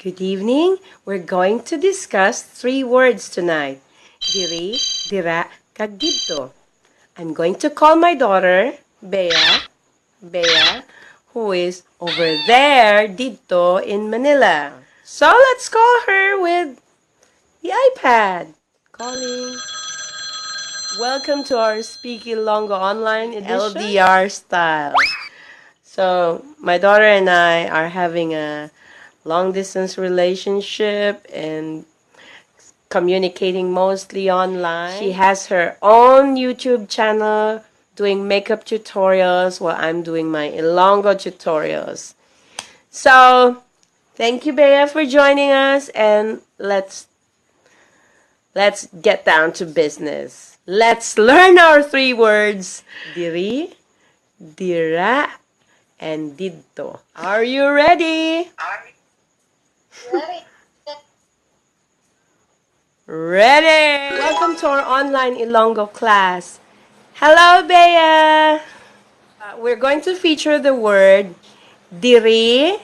Good evening. We're going to discuss 3 words tonight. Diri, dira, kag didto. I'm going to call my daughter, Bea, who is over there, didto, in Manila. So let's call her with the iPad. Calling. Welcome to our Speak Ilonggo online edition, LDR style. So my daughter and I are having a long distance relationship and communicating mostly online. She has her own YouTube channel doing makeup tutorials while I'm doing my Ilonggo tutorials. So, thank you, Bea, for joining us, and let's get down to business. Let's learn our 3 words: diri, dira, and didto. Are you ready? Ready. Ready! Welcome to our online Ilonggo class. Hello, Bea! We're going to feature the word diri,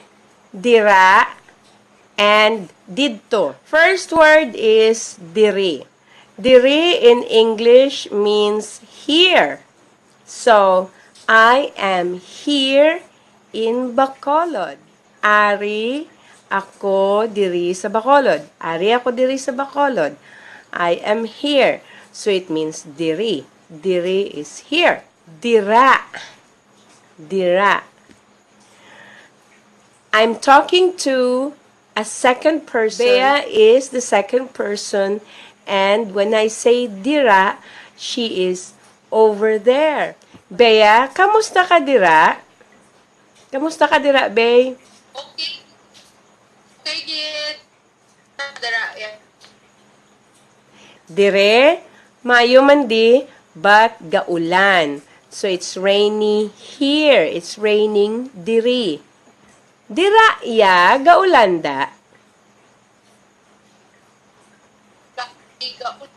dira, and didto. First word is diri. Diri in English means here. So, I am here in Bacolod. Ari ako diri sa Bacolod. Ari ako diri sa Bacolod. I am here. So, it means diri. Diri is here. Dira. Dira. I'm talking to a second person. Bea is the second person. And when I say dira, she is over there. Bea, kamusta ka dira? Kamusta ka dira, Bea? Okay. Okay, Git. Dara, yeah. Dire, maayo man di, but gaulan. So it's rainy here. It's raining diri. Dira ya, gaulanda. Iga,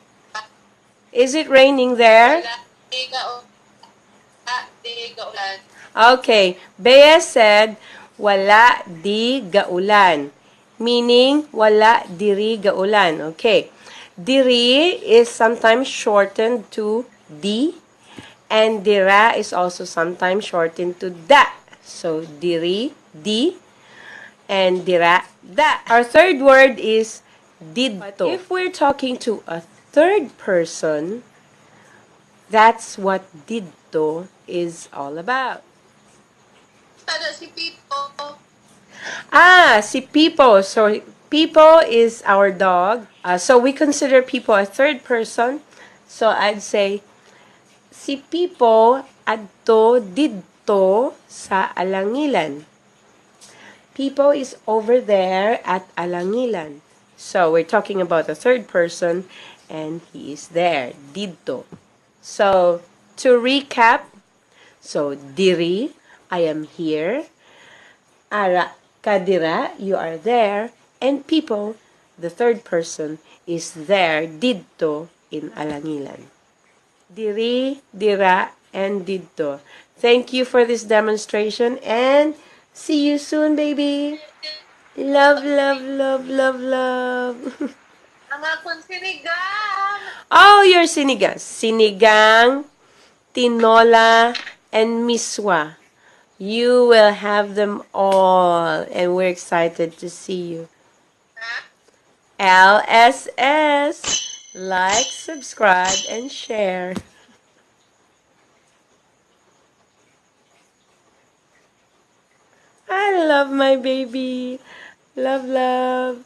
Is it raining there? wala. Iga, ulan. Okay, Bea said, wala di gaulan. Meaning, wala diri gaulan. Okay. Diri is sometimes shortened to di, and dira is also sometimes shortened to da. So, diri, di, and dira, da. Our third word is didto. But if we're talking to a third person, that's what didto is all about. Tada si Pipo. Si Pipo. So, Pipo is our dog. So, we consider Pipo a third person. So, I'd say, si Pipo adto didto sa Alangilan. Pipo is over there at Alangilan. So, we're talking about a third person, and he is there, didto. So, to recap, so, diri, I am here. Ara, kadira, you are there. And people, the third person, is there, didto, in Alangilan. Diri, dira, and didto. Thank you for this demonstration, and see you soon, baby. Love, love, love, love, love. Ang akong sinigang. Oh, your sinigang. Sinigang, tinola, and miswa. You will have them all, and we're excited to see you. LSS. Like, subscribe, and share. I love my baby. Love, love.